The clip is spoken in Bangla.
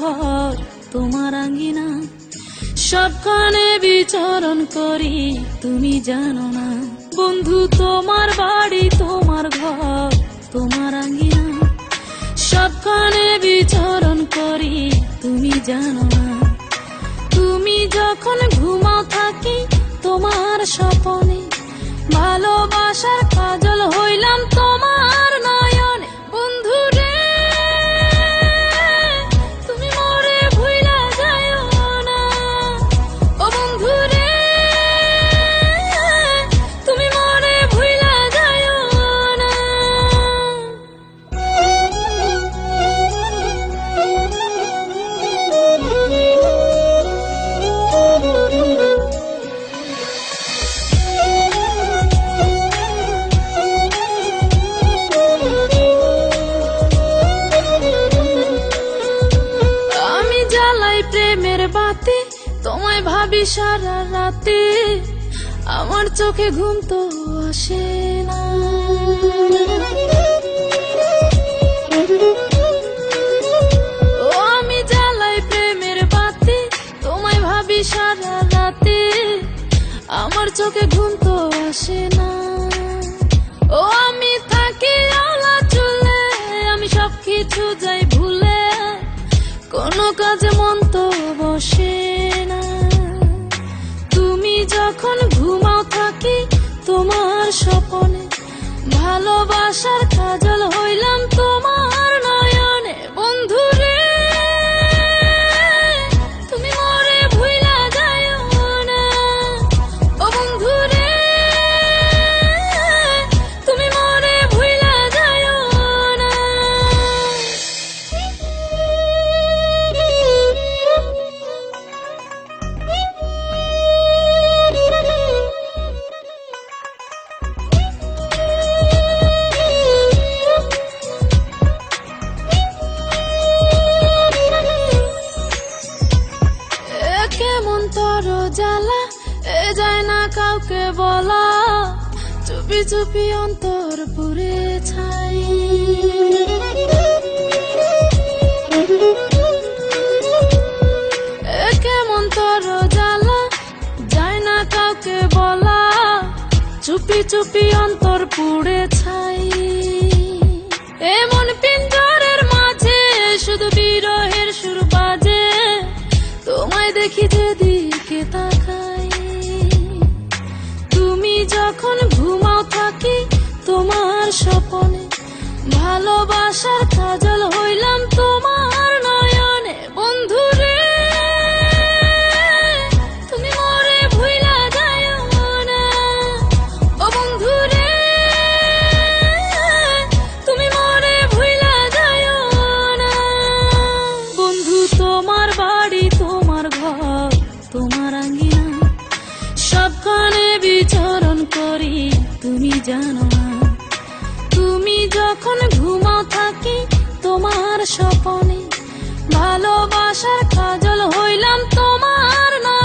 ঘর তোমার আঙ্গিনা, সবখানে বিচরণ করি তুমি জানো না। বন্ধু তোমার বাড়ি তোমার ঘর তোমার আঙ্গিনা, সবখানে বিচরণ করি তুমি জানো না। তুমি যখন ঘুমাও থাকি তোমার স্বপনে, ভালোবাসার কাজল হইলাম তোমার নয়নে। বন্ধু রে তুমি মরে ভুইলা যাইও না, ও বন্ধু রে তুমি মরে ভুইলা যাইও না। প্রেমের বাতি তোমায় ভাবি সারা রাতে, আমার চোখে ঘুম তো আসে না। ও আমি জ্বালাই প্রেমের বাতি তোমায় ভাবি সারা রাতে, আমার চোখে ঘুম তো আসে না। ও আমি থাকি আলা চুলে, আমি সবকিছু যাই ভুলে, কোনো কাজে মন তো বসে না। তুমি যখন ঘুমাও থাকি তোমার স্বপনে, ভালোবাসার কাজল হইলাম তোমার নয়নে। বন্ধু রে তুমি মরে ভুইলা যাইও না, ও বন্ধু রে তুমি মরে ভুইলা যাইও না। কেমন তর জ্বালা এ যায় না কাউকে বলা, চুপি চুপি অন্তর পুরে ছাই। কেমন তর জ্বালা যায় না কাউকে বলা, চুপি চুপি অন্তর পুড়ে ছাই। এমন পিঞ্জরের মাঝে শুধু বিরহের সুর বাজে, তোমায় দেখি যেদিকে তাকাই। তুমি যখন ঘুমাও থাকি তোমার স্বপনে, ভালোবাসার কাজল হইলাম তোমার নয়নে। বন্ধু রে তুমি মরে ভুইলা যাইও না, ও বন্ধু রে তুমি মরে ভুইলা যাইও না। বন্ধু তোমার বাড়ি তোমার ঘর তোমার আঙ্গিনা, সবখানে বিচরণ করি তুমি জানো না। তুমি যখন ঘুমাও থাকি তোমার স্বপনে, ভালোবাসার কাজল হইলাম তোমার না।